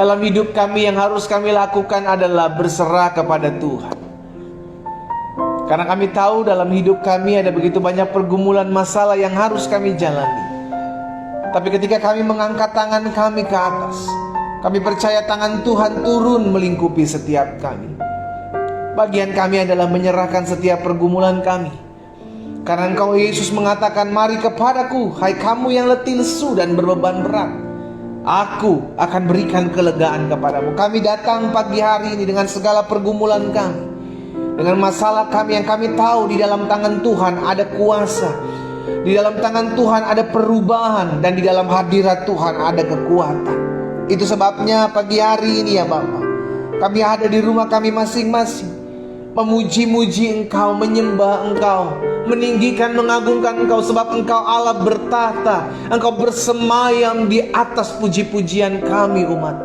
dalam hidup kami yang harus kami lakukan adalah berserah kepada Tuhan. Karena kami tahu dalam hidup kami ada begitu banyak pergumulan masalah yang harus kami jalani. Tapi ketika kami mengangkat tangan kami ke atas, kami percaya tangan Tuhan turun melingkupi setiap kami. Bagian kami adalah menyerahkan setiap pergumulan kami. Karena Engkau Yesus mengatakan, "Mari kepadaku, hai kamu yang letih lesu dan berbeban berat. Aku akan berikan kelegaan kepadamu." Kami datang pagi hari ini dengan segala pergumulan kami, dengan masalah kami yang kami tahu di dalam tangan Tuhan ada kuasa, di dalam tangan Tuhan ada perubahan, dan di dalam hadirat Tuhan ada kekuatan. Itu sebabnya pagi hari ini ya Bapa, kami ada di rumah kami masing-masing, memuji-muji Engkau, menyembah Engkau, meninggikan, mengagungkan Engkau, sebab Engkau Allah bertahta. Engkau bersemayam di atas puji-pujian kami umat.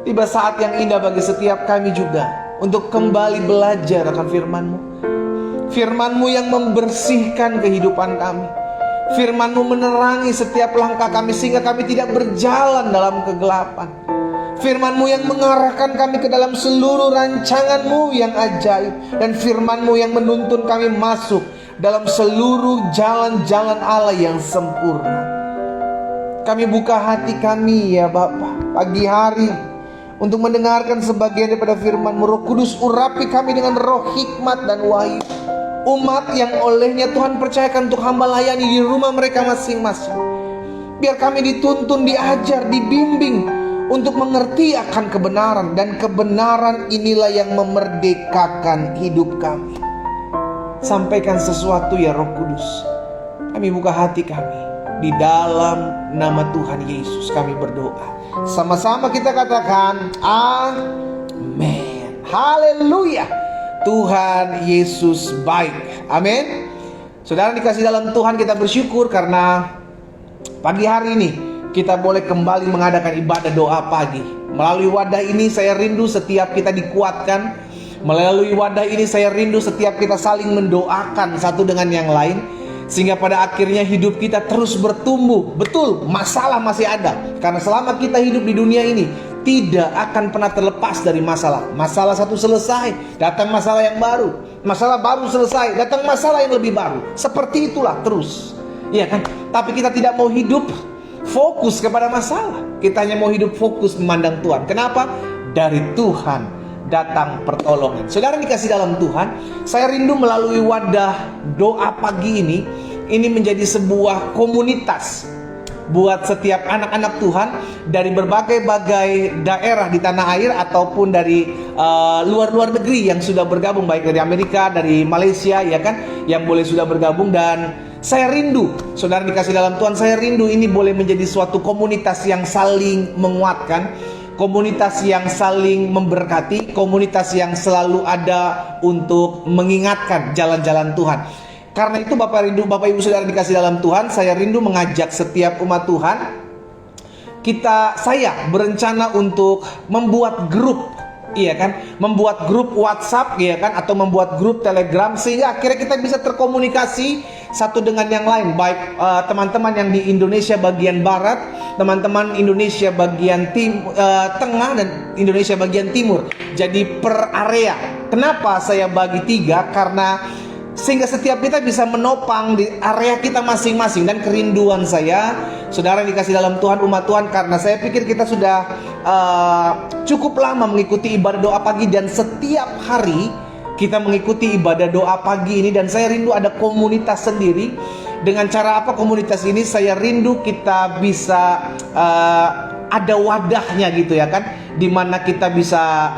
Tiba saat yang indah bagi setiap kami juga untuk kembali belajar akan firman-Mu. Firman-Mu yang membersihkan kehidupan kami. Firman-Mu menerangi setiap langkah kami sehingga kami tidak berjalan dalam kegelapan. Firman-Mu yang mengarahkan kami ke dalam seluruh rancangan-Mu yang ajaib. Dan firman-Mu yang menuntun kami masuk dalam seluruh jalan-jalan Allah yang sempurna. Kami buka hati kami ya Bapa pagi hari untuk mendengarkan sebagian daripada firman-Mu. Roh Kudus, urapi kami dengan roh hikmat dan wahyu. Umat yang olehnya Tuhan percayakan untuk hamba layani di rumah mereka masing-masing. Biar kami dituntun, diajar, dibimbing untuk mengerti akan kebenaran. Dan kebenaran inilah yang memerdekakan hidup kami. Sampaikan sesuatu ya Roh Kudus. Kami buka hati kami. Di dalam nama Tuhan Yesus kami berdoa. Sama-sama kita katakan amin. Haleluya. Tuhan Yesus baik. Amin. Saudara dikasih dalam Tuhan, kita bersyukur karena pagi hari ini kita boleh kembali mengadakan ibadah doa pagi. Melalui wadah ini saya rindu setiap kita dikuatkan. Melalui wadah ini saya rindu setiap kita saling mendoakan satu dengan yang lain, sehingga pada akhirnya hidup kita terus bertumbuh. Betul, masalah masih ada. Karena selama kita hidup di dunia ini tidak akan pernah terlepas dari masalah. Masalah satu selesai, datang masalah yang baru. Masalah baru selesai, datang masalah yang lebih baru. Seperti itulah terus. Iya kan? Tapi kita tidak mau hidup fokus kepada masalah. Kita hanya mau hidup fokus memandang Tuhan. Kenapa? Dari Tuhan datang pertolongan. Saudara dikasih dalam Tuhan, saya rindu melalui wadah doa pagi ini menjadi sebuah komunitas buat setiap anak-anak Tuhan dari berbagai-bagai daerah di tanah air ataupun dari luar-luar negeri yang sudah bergabung, baik dari Amerika, dari Malaysia, ya kan, yang boleh sudah bergabung. Dan saya rindu, saudara dikasih dalam Tuhan, saya rindu ini boleh menjadi suatu komunitas yang saling menguatkan, komunitas yang saling memberkati, komunitas yang selalu ada untuk mengingatkan jalan-jalan Tuhan. Karena itu Bapak Ibu Saudara dikasih dalam Tuhan, saya rindu mengajak setiap umat Tuhan. Saya berencana untuk membuat grup, iya kan, membuat grup WhatsApp, iya kan, atau membuat grup Telegram, sehingga akhirnya kita bisa terkomunikasi satu dengan yang lain. Baik teman-teman yang di Indonesia bagian barat, teman-teman Indonesia bagian tengah, dan Indonesia bagian timur. Jadi per area. Kenapa saya bagi 3? Karena sehingga setiap kita bisa menopang di area kita masing-masing. Dan kerinduan saya, saudara yang dikasih dalam Tuhan, umat Tuhan, karena saya pikir kita sudah cukup lama mengikuti ibadah doa pagi, dan setiap hari kita mengikuti ibadah doa pagi ini. Dan saya rindu ada komunitas sendiri. Dengan cara apa komunitas ini? Saya rindu kita bisa ada wadahnya gitu ya kan, dimana kita bisa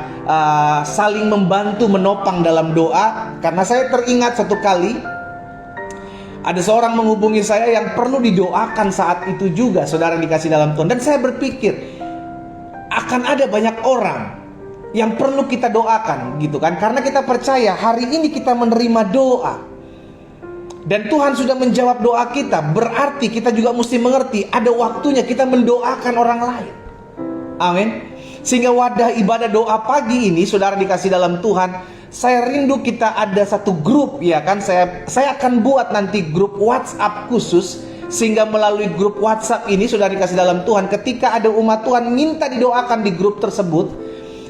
saling membantu menopang dalam doa. Karena saya teringat satu kali ada seorang menghubungi saya yang perlu didoakan saat itu juga, saudara yang dikasih dalam Tuhan. Dan saya berpikir akan ada banyak orang yang perlu kita doakan gitu kan, karena kita percaya hari ini kita menerima doa dan Tuhan sudah menjawab doa kita. Berarti kita juga mesti mengerti ada waktunya kita mendoakan orang lain. Amin. Sehingga wadah ibadah doa pagi ini, saudara dikasih dalam Tuhan, saya rindu kita ada satu grup ya kan. Saya akan buat nanti grup WhatsApp khusus Sehingga melalui grup WhatsApp ini, saudara dikasih dalam Tuhan, ketika ada umat Tuhan minta didoakan di grup tersebut,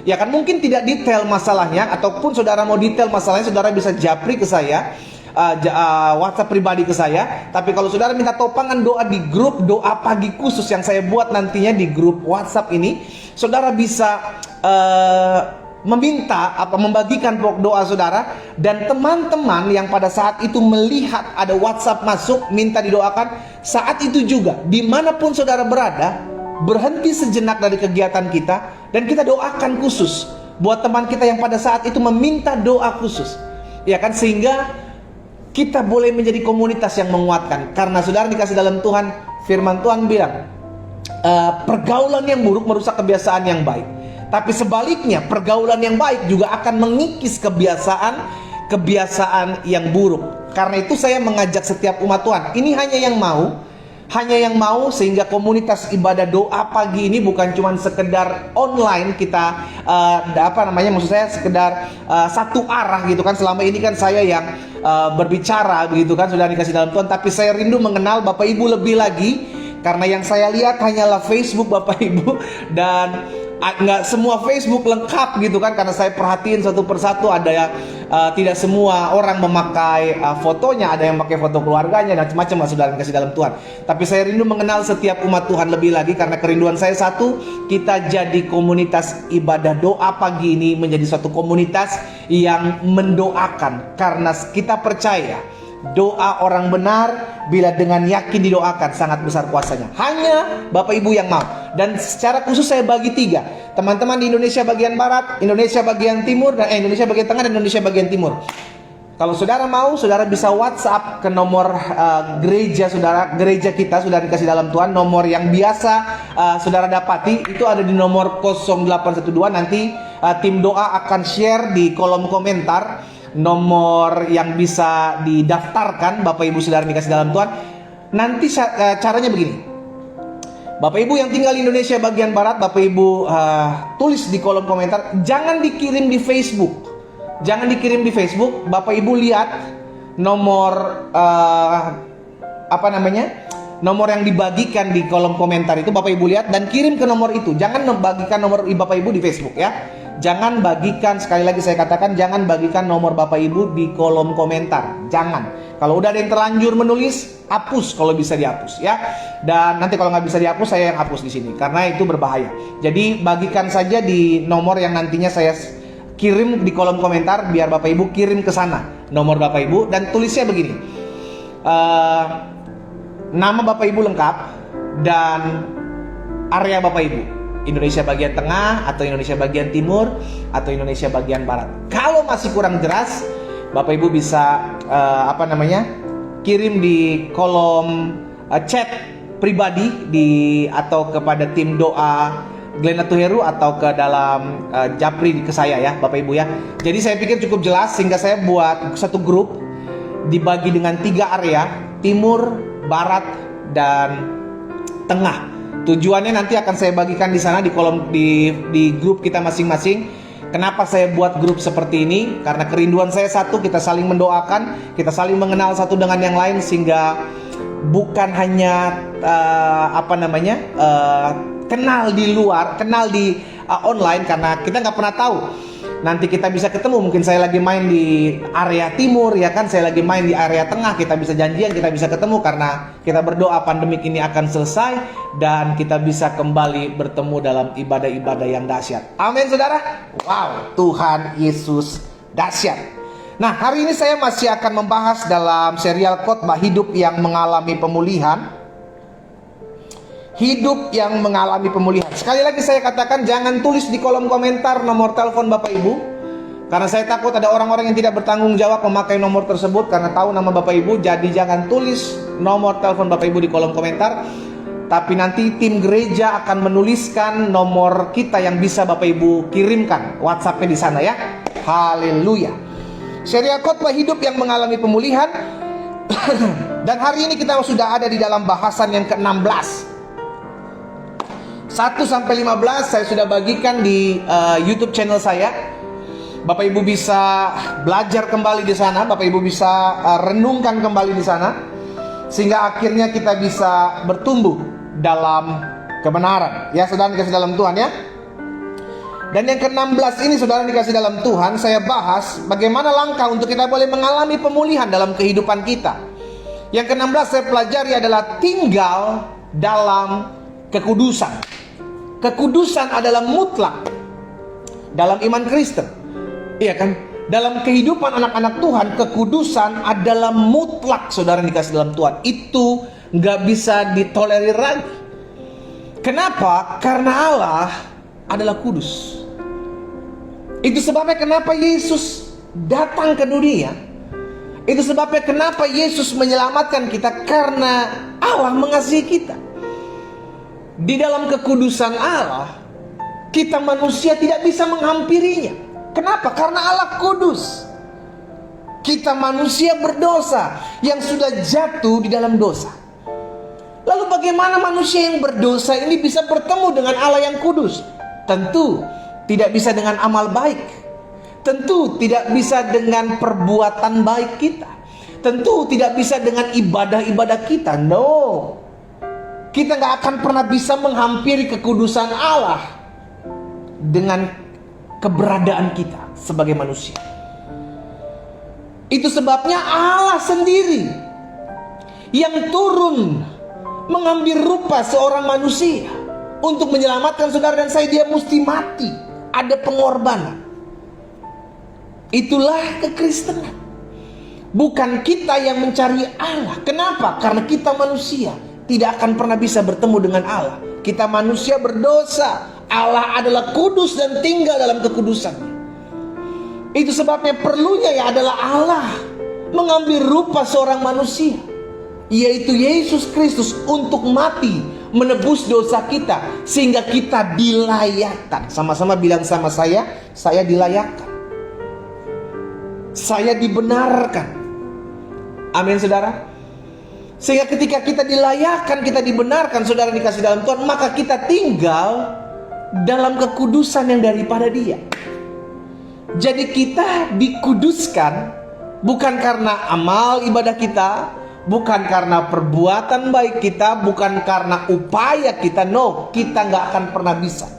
ya kan mungkin tidak detail masalahnya, ataupun saudara mau detail masalahnya, saudara bisa japri ke saya, WhatsApp pribadi ke saya. Tapi kalau saudara minta topangan doa di grup doa pagi khusus yang saya buat nantinya di grup WhatsApp ini, saudara bisa meminta membagikan pokok doa saudara, dan teman-teman yang pada saat itu melihat ada WhatsApp masuk minta didoakan, saat itu juga dimanapun saudara berada, berhenti sejenak dari kegiatan kita dan kita doakan khusus buat teman kita yang pada saat itu meminta doa khusus, ya kan, sehingga kita boleh menjadi komunitas yang menguatkan. Karena saudara dikasih dalam Tuhan, firman Tuhan bilang, pergaulan yang buruk merusak kebiasaan yang baik. Tapi sebaliknya, pergaulan yang baik juga akan mengikis kebiasaan yang buruk. Karena itu saya mengajak setiap umat Tuhan, ini hanya yang mau sehingga komunitas ibadah doa pagi ini bukan cuma sekedar online kita maksud saya sekedar satu arah gitu kan. Selama ini kan saya yang berbicara begitu kan, sudah dikasih dalam Tuhan, tapi saya rindu mengenal Bapak Ibu lebih lagi, karena yang saya lihat hanyalah Facebook Bapak Ibu, dan nggak semua Facebook lengkap gitu kan, karena saya perhatiin satu persatu ada ya, tidak semua orang memakai fotonya, ada yang pakai foto keluarganya dan macam-macam, saudara kasih dalam Tuhan. Tapi saya rindu mengenal setiap umat Tuhan lebih lagi, karena kerinduan saya satu, kita jadi komunitas ibadah doa pagi ini menjadi suatu komunitas yang mendoakan, karena kita percaya doa orang benar bila dengan yakin didoakan sangat besar kuasanya. Hanya Bapak Ibu yang mau. Dan secara khusus saya bagi 3. Teman-teman di Indonesia bagian barat, Indonesia bagian timur, dan Indonesia bagian tengah, dan Indonesia bagian timur. Kalau saudara mau, saudara bisa WhatsApp ke nomor gereja kita, saudara dikasih dalam Tuhan. Nomor yang biasa saudara dapati itu ada di nomor 0812. Nanti tim doa akan share di kolom komentar nomor yang bisa didaftarkan, Bapak Ibu saudara dikasih dalam Tuhan. Nanti caranya begini, Bapak Ibu yang tinggal di Indonesia bagian barat, Bapak Ibu tulis di kolom komentar, jangan dikirim di Facebook, Bapak Ibu lihat nomor nomor yang dibagikan di kolom komentar itu, Bapak Ibu lihat dan kirim ke nomor itu. Jangan membagikan nomor Bapak Ibu di Facebook ya. Jangan bagikan, sekali lagi saya katakan, jangan bagikan nomor Bapak Ibu di kolom komentar. Jangan. Kalau udah ada yang terlanjur menulis, hapus kalau bisa dihapus ya. Dan nanti kalau nggak bisa dihapus, saya yang hapus di sini karena itu berbahaya. Jadi bagikan saja di nomor yang nantinya saya kirim di kolom komentar, biar Bapak Ibu kirim ke sana nomor Bapak Ibu, dan tulisnya begini, nama Bapak Ibu lengkap dan area Bapak Ibu, Indonesia bagian tengah atau Indonesia bagian timur atau Indonesia bagian barat. Kalau masih kurang jelas, Bapak Ibu bisa kirim di kolom chat pribadi atau kepada tim doa Glenda Tuheru atau ke dalam japri ke saya ya Bapak Ibu ya. Jadi saya pikir cukup jelas, sehingga saya buat satu grup dibagi dengan 3 area, timur, barat, dan tengah. Tujuannya nanti akan saya bagikan di sana di kolom di grup kita masing-masing. Kenapa saya buat grup seperti ini? Karena kerinduan saya satu, kita saling mendoakan, kita saling mengenal satu dengan yang lain, sehingga bukan hanya kenal di luar, kenal di online, karena kita nggak pernah tahu. Nanti kita bisa ketemu, mungkin saya lagi main di area timur ya kan, saya lagi main di area tengah, kita bisa janjian, kita bisa ketemu, karena kita berdoa pandemik ini akan selesai dan kita bisa kembali bertemu dalam ibadah-ibadah yang dahsyat. Amin saudara. Wow, Tuhan Yesus dahsyat. Nah, hari ini saya masih akan membahas dalam serial khotbah hidup yang mengalami pemulihan. Hidup yang mengalami pemulihan. Sekali lagi saya katakan, jangan tulis di kolom komentar nomor telepon Bapak Ibu, karena saya takut ada orang-orang yang tidak bertanggung jawab memakai nomor tersebut karena tahu nama Bapak Ibu. Jadi jangan tulis nomor telepon Bapak Ibu di kolom komentar, tapi nanti tim gereja akan menuliskan nomor kita yang bisa Bapak Ibu kirimkan WhatsApp-nya di sana ya. Haleluya. Serial khotbah hidup yang mengalami pemulihan. Dan hari ini kita sudah ada di dalam bahasan yang ke-16. 1-15 saya sudah bagikan di YouTube channel saya. Bapak Ibu bisa belajar kembali di sana, Bapak Ibu bisa renungkan kembali di sana. sehingga akhirnya kita bisa bertumbuh dalam kebenaran. Ya, saudara dikasih dalam Tuhan ya. Dan yang ke-16 ini, saudara dikasih dalam Tuhan, saya bahas bagaimana langkah untuk kita boleh mengalami pemulihan dalam kehidupan kita. Yang ke-16 saya pelajari adalah tinggal dalam kekudusan. Kekudusan adalah mutlak dalam iman Kristen. Iya kan? Dalam kehidupan anak-anak Tuhan, kekudusan adalah mutlak, saudara dikasih dalam Tuhan. Itu gak bisa ditolerir lagi. Kenapa? Karena Allah adalah kudus. Itu sebabnya kenapa Yesus datang ke dunia. Itu sebabnya kenapa Yesus menyelamatkan kita, karena Allah mengasihi kita. Di dalam kekudusan Allah, kita manusia tidak bisa menghampirinya. Kenapa? Karena Allah kudus. Kita manusia berdosa yang sudah jatuh di dalam dosa. Lalu bagaimana manusia yang berdosa ini bisa bertemu dengan Allah yang kudus? Tentu tidak bisa dengan amal baik. Tentu tidak bisa dengan perbuatan baik kita. Tentu tidak bisa dengan ibadah-ibadah kita. No. Kita gak akan pernah bisa menghampiri kekudusan Allah dengan keberadaan kita sebagai manusia. Itu sebabnya Allah sendiri yang turun mengambil rupa seorang manusia untuk menyelamatkan saudara dan saya. Dia mesti mati, ada pengorbanan. Itulah kekristenan. Bukan kita yang mencari Allah. Kenapa? Karena kita manusia tidak akan pernah bisa bertemu dengan Allah. Kita manusia berdosa. Allah adalah kudus dan tinggal dalam kekudusannya. Itu sebabnya perlunya ya adalah Allah mengambil rupa seorang manusia, yaitu Yesus Kristus, untuk mati menebus dosa kita, sehingga kita dilayakkan. Sama-sama bilang sama saya dilayakkan. Saya dibenarkan. Amin, saudara. Sehingga ketika kita dilayakkan, kita dibenarkan, saudara dikasih dalam Tuhan, maka kita tinggal dalam kekudusan yang daripada Dia. Jadi kita dikuduskan bukan karena amal ibadah kita, bukan karena perbuatan baik kita, bukan karena upaya kita. No, kita gak akan pernah bisa.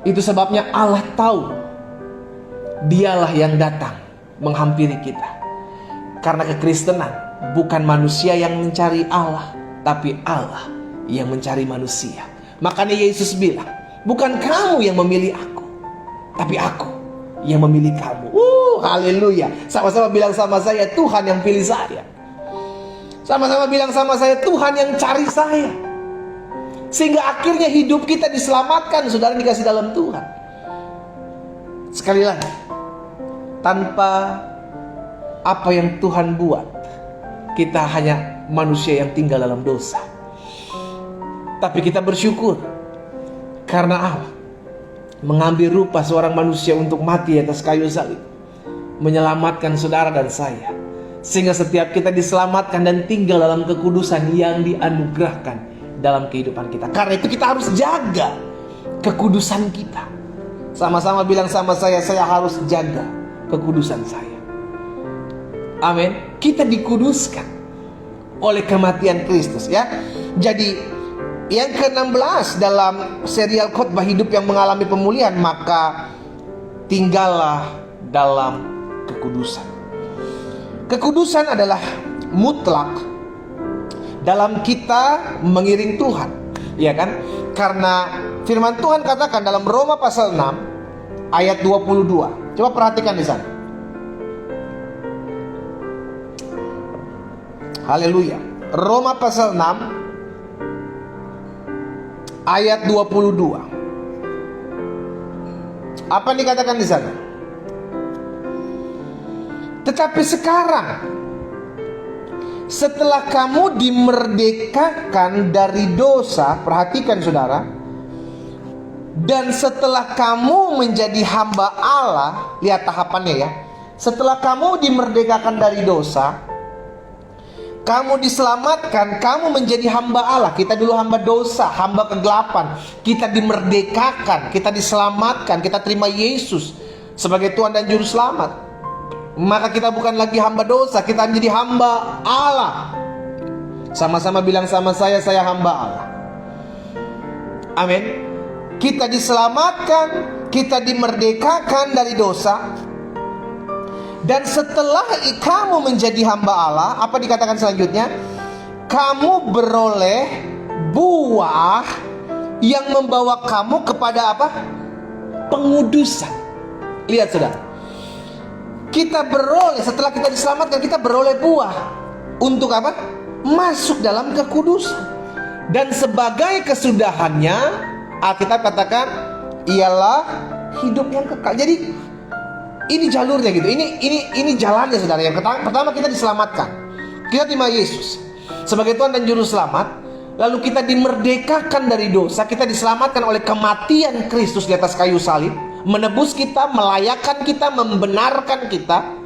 Itu sebabnya Allah tahu Dialah yang datang menghampiri kita. Karena kekristenan bukan manusia yang mencari Allah, tapi Allah yang mencari manusia. Makanya Yesus bilang, bukan kamu yang memilih aku, tapi aku yang memilih kamu. Haleluya. Sama-sama bilang sama saya, Tuhan yang pilih saya. Sama-sama bilang sama saya, Tuhan yang cari saya. Sehingga akhirnya hidup kita diselamatkan, saudara dikasih dalam Tuhan. Sekali lagi, tanpa apa yang Tuhan buat, kita hanya manusia yang tinggal dalam dosa. Tapi kita bersyukur karena Allah mengambil rupa seorang manusia untuk mati atas kayu salib, menyelamatkan saudara dan saya, sehingga setiap kita diselamatkan dan tinggal dalam kekudusan yang dianugerahkan dalam kehidupan kita. Karena itu kita harus jaga kekudusan kita. Sama-sama bilang sama saya harus jaga kekudusan saya. Amin. Kita dikuduskan oleh kematian Kristus ya. Jadi yang ke-16 dalam serial khotbah hidup yang mengalami pemulihan, maka tinggallah dalam kekudusan. Kekudusan adalah mutlak dalam kita mengiring Tuhan, ya kan? Karena firman Tuhan katakan dalam Roma pasal 6 ayat 22. Coba perhatikan di sana. Haleluya. Roma pasal 6 ayat 22. Apa yang dikatakan di sana? Tetapi sekarang, setelah kamu dimerdekakan dari dosa, perhatikan saudara, dan setelah kamu menjadi hamba Allah, lihat tahapannya ya. Setelah kamu dimerdekakan dari dosa, kamu diselamatkan, kamu menjadi hamba Allah. Kita dulu hamba dosa, hamba kegelapan. Kita dimerdekakan, kita diselamatkan, kita terima Yesus sebagai Tuhan dan Juru Selamat. Maka kita bukan lagi hamba dosa, kita menjadi hamba Allah. Sama-sama bilang sama saya hamba Allah. Amin. Kita diselamatkan, kita dimerdekakan dari dosa. Dan setelah kamu menjadi hamba Allah, apa dikatakan selanjutnya? Kamu beroleh buah yang membawa kamu kepada apa? Pengudusan. Lihat saudara, kita beroleh, setelah kita diselamatkan, kita beroleh buah. Untuk apa? Masuk dalam kekudusan. Dan sebagai kesudahannya, Alkitab katakan ialah hidup yang kekal. Jadi ini jalurnya gitu. Ini jalannya saudara. Yang pertama kita diselamatkan. Kita terima Yesus sebagai Tuhan dan Juru Selamat. Lalu kita dimerdekakan dari dosa. Kita diselamatkan oleh kematian Kristus di atas kayu salib, menebus kita, melayakkan kita, membenarkan kita.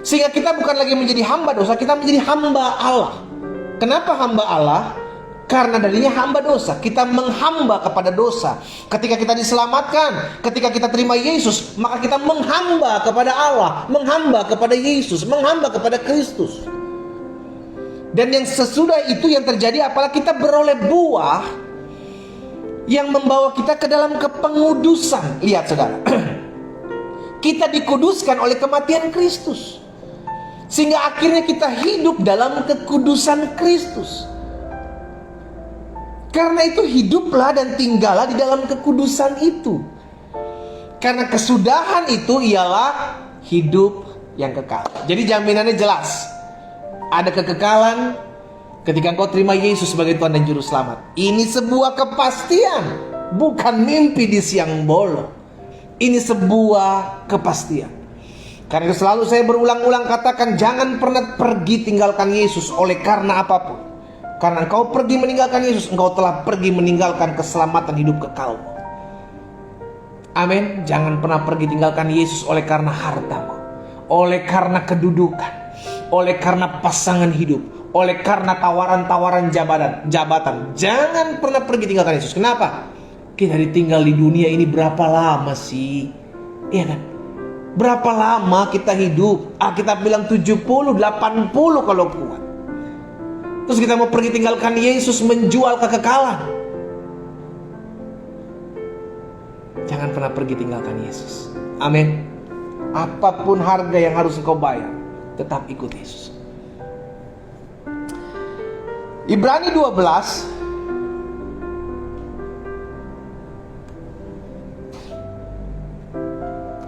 Sehingga kita bukan lagi menjadi hamba dosa, kita menjadi hamba Allah. Kenapa hamba Allah? Karena darinya hamba dosa. Kita menghamba kepada dosa. Ketika kita diselamatkan, ketika kita terima Yesus, maka kita menghamba kepada Allah, menghamba kepada Yesus, menghamba kepada Kristus. Dan yang sesudah itu yang terjadi, apalagi kita beroleh buah yang membawa kita ke dalam kepengudusan. Lihat saudara, kita dikuduskan oleh kematian Kristus, sehingga akhirnya kita hidup dalam kekudusan Kristus. Karena itu hiduplah dan tinggallah di dalam kekudusan itu. Karena kesudahan itu ialah hidup yang kekal. Jadi jaminannya jelas. Ada kekekalan ketika engkau terima Yesus sebagai Tuhan dan Juru Selamat. Ini sebuah kepastian, bukan mimpi di siang bolong. Ini sebuah kepastian. Karena itu selalu saya berulang-ulang katakan, jangan pernah pergi tinggalkan Yesus oleh karena apapun. Karena engkau pergi meninggalkan Yesus, engkau telah pergi meninggalkan keselamatan hidup kekal. Amin. Jangan pernah pergi tinggalkan Yesus oleh karena hartamu, oleh karena kedudukan, oleh karena pasangan hidup, oleh karena tawaran-tawaran jabatan. Jangan pernah pergi tinggalkan Yesus. Kenapa? Kita ditinggal di dunia ini berapa lama sih? Iya kan? Berapa lama kita hidup? Kita bilang 70, 80 kalau kuat. Terus kita mau pergi tinggalkan Yesus, menjual kekekalan. Jangan pernah pergi tinggalkan Yesus. Amin. Apapun harga yang harus engkau bayar, tetap ikut Yesus. Ibrani 12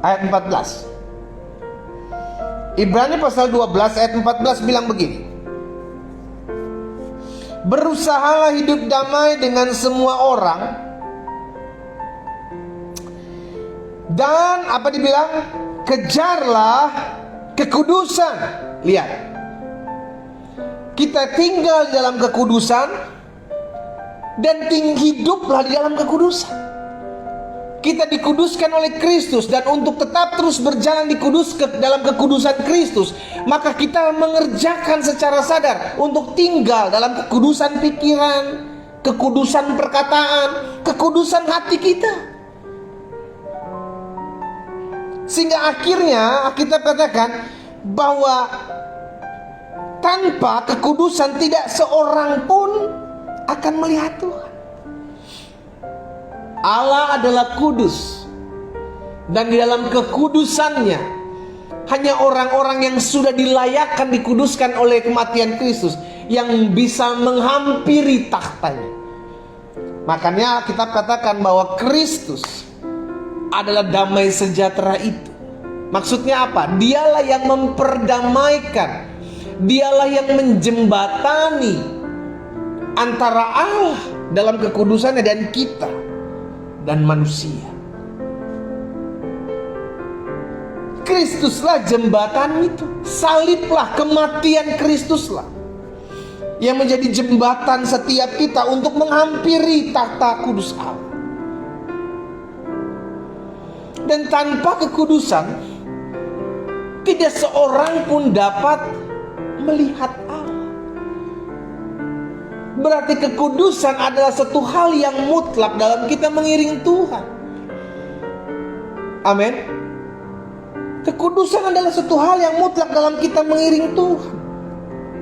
ayat 14. Ibrani pasal 12 ayat 14 bilang begini. Berusahalah hidup damai dengan semua orang. Dan apa dibilang? Kejarlah kekudusan. Lihat, kita tinggal di dalam kekudusan dan hiduplah di dalam kekudusan. Kita dikuduskan oleh Kristus, dan untuk tetap terus berjalan dalam kekudusan Kristus, maka kita mengerjakan secara sadar untuk tinggal dalam kekudusan pikiran, kekudusan perkataan, kekudusan hati kita. Sehingga akhirnya kita katakan bahwa tanpa kekudusan tidak seorang pun akan melihat Tuhan. Allah adalah kudus, dan di dalam kekudusannya hanya orang-orang yang sudah dilayakkan dikuduskan oleh kematian Kristus yang bisa menghampiri tahtanya. Makanya kita katakan bahwa Kristus adalah damai sejahtera itu. Maksudnya apa? Dialah yang memperdamaikan, dialah yang menjembatani antara Allah dalam kekudusannya dan kita dan manusia. Kristuslah jembatan itu. Saliblah, kematian Kristuslah yang menjadi jembatan setiap kita untuk menghampiri tahta kudus Allah. Dan tanpa kekudusan tidak seorang pun dapat melihat Allah. Berarti kekudusan adalah satu hal yang mutlak dalam kita mengiring Tuhan. Amin. Kekudusan adalah satu hal yang mutlak dalam kita mengiring Tuhan.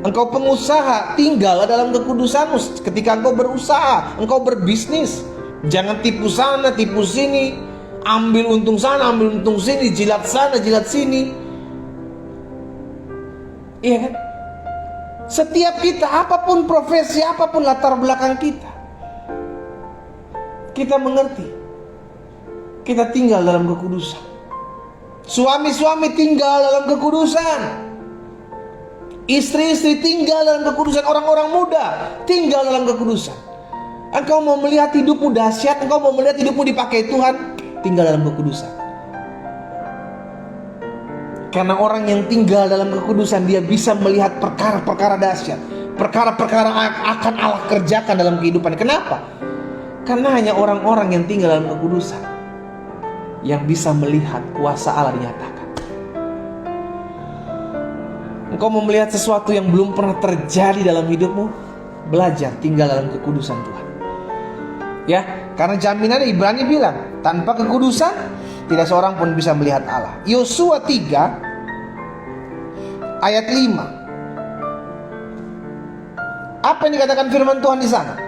Engkau pengusaha, tinggallah dalam kekudusanmu. Ketika engkau berusaha, engkau berbisnis, jangan tipu sana, tipu sini, ambil untung sana, ambil untung sini, jilat sana, jilat sini. Iya kan? Setiap kita, apapun profesi, apapun latar belakang kita mengerti, kita tinggal dalam kekudusan. Suami-suami tinggal dalam kekudusan, istri-istri tinggal dalam kekudusan, orang-orang muda tinggal dalam kekudusan. Engkau mau melihat hidupmu dahsyat, engkau mau melihat hidupmu dipakai Tuhan, tinggal dalam kekudusan. Karena orang yang tinggal dalam kekudusan, dia bisa melihat perkara-perkara dahsyat, perkara-perkara akan Allah kerjakan dalam kehidupan. Kenapa? Karena hanya orang-orang yang tinggal dalam kekudusan yang bisa melihat kuasa Allah dinyatakan. Engkau mau melihat sesuatu yang belum pernah terjadi dalam hidupmu, belajar tinggal dalam kekudusan Tuhan. Ya, karena jaminan Ibrani bilang, tanpa kekudusan tidak seorang pun bisa melihat Allah. Yosua 3 ayat 5. Apa yang dikatakan firman Tuhan di sana?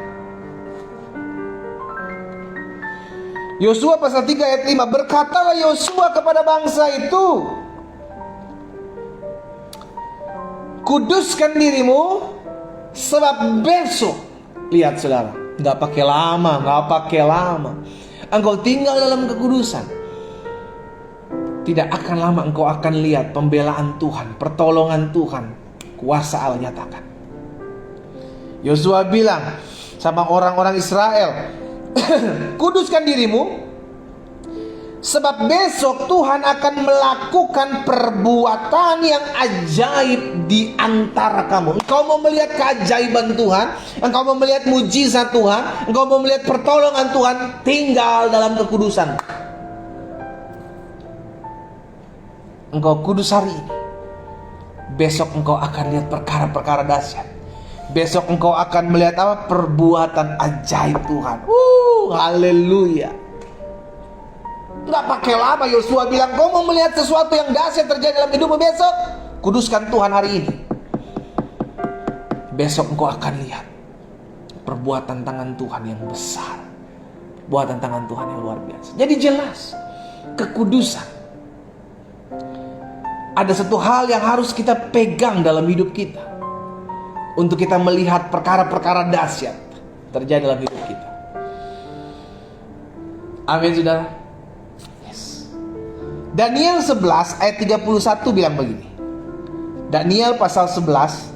Yosua pasal 3 ayat 5. Berkatalah Yosua kepada bangsa itu, kuduskan dirimu, sebab besok, lihat saudara, gak pakai lama, engkau tinggal dalam kekudusan. Tidak akan lama engkau akan lihat pembelaan Tuhan, pertolongan Tuhan, kuasa Allah nyatakan. Yosua bilang sama orang-orang Israel, kuduskan dirimu, sebab besok Tuhan akan melakukan perbuatan yang ajaib di antara kamu. Engkau mau melihat keajaiban Tuhan, engkau mau melihat mujizat Tuhan, engkau mau melihat pertolongan Tuhan, tinggal dalam kekudusan. Engkau kudus hari ini, besok engkau akan lihat perkara-perkara dahsyat. Besok engkau akan melihat apa? Perbuatan ajaib Tuhan. Haleluya. Tidak pakai lama Yosua bilang, kau mau melihat sesuatu yang dahsyat terjadi dalam hidupmu besok, kuduskan Tuhan hari ini. Besok engkau akan lihat perbuatan tangan Tuhan yang besar, perbuatan tangan Tuhan yang luar biasa. Jadi jelas, kekudusan ada satu hal yang harus kita pegang dalam hidup kita, untuk kita melihat perkara-perkara dahsyat terjadi dalam hidup kita. Amin, saudara. Yes. Daniel 11 ayat 31 bilang begini. Daniel pasal 11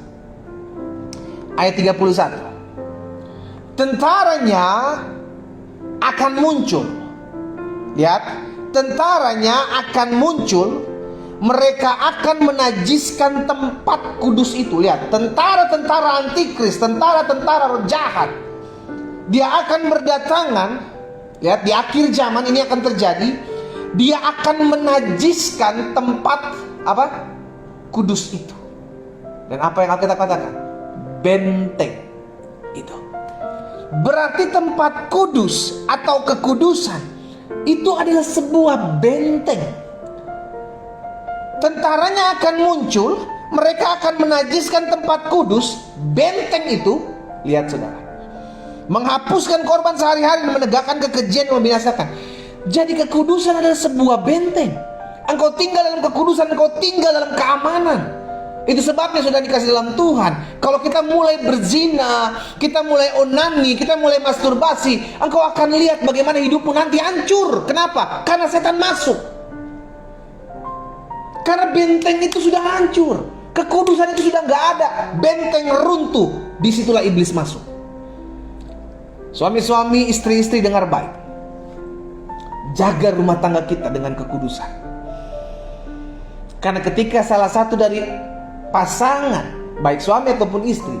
ayat 31. Tentaranya akan muncul. Lihat, tentaranya akan muncul. Mereka akan menajiskan tempat kudus itu. Lihat, tentara-tentara antikris, tentara-tentara jahat, dia akan berdatangan. Lihat, di akhir zaman ini akan terjadi. Dia akan menajiskan tempat apa? Kudus itu. Dan apa yang kita katakan? Benteng itu. Berarti tempat kudus atau kekudusan itu adalah sebuah benteng. Tentaranya akan muncul, mereka akan menajiskan tempat kudus, benteng itu. Lihat saudara, menghapuskan korban sehari-hari, menegakkan kekejian yang membinasakan. Jadi kekudusan adalah sebuah benteng. Engkau tinggal dalam kekudusan, engkau tinggal dalam keamanan. Itu sebabnya sudah dikasih dalam Tuhan. Kalau kita mulai berzina, kita mulai onani, kita mulai masturbasi, engkau akan lihat bagaimana hidupmu nanti hancur. Kenapa? Karena setan masuk. Karena benteng itu sudah hancur, kekudusan itu sudah nggak ada, benteng runtuh, disitulah iblis masuk. Suami-suami, istri-istri, dengar baik, jaga rumah tangga kita dengan kekudusan. Karena ketika salah satu dari pasangan, baik suami ataupun istri,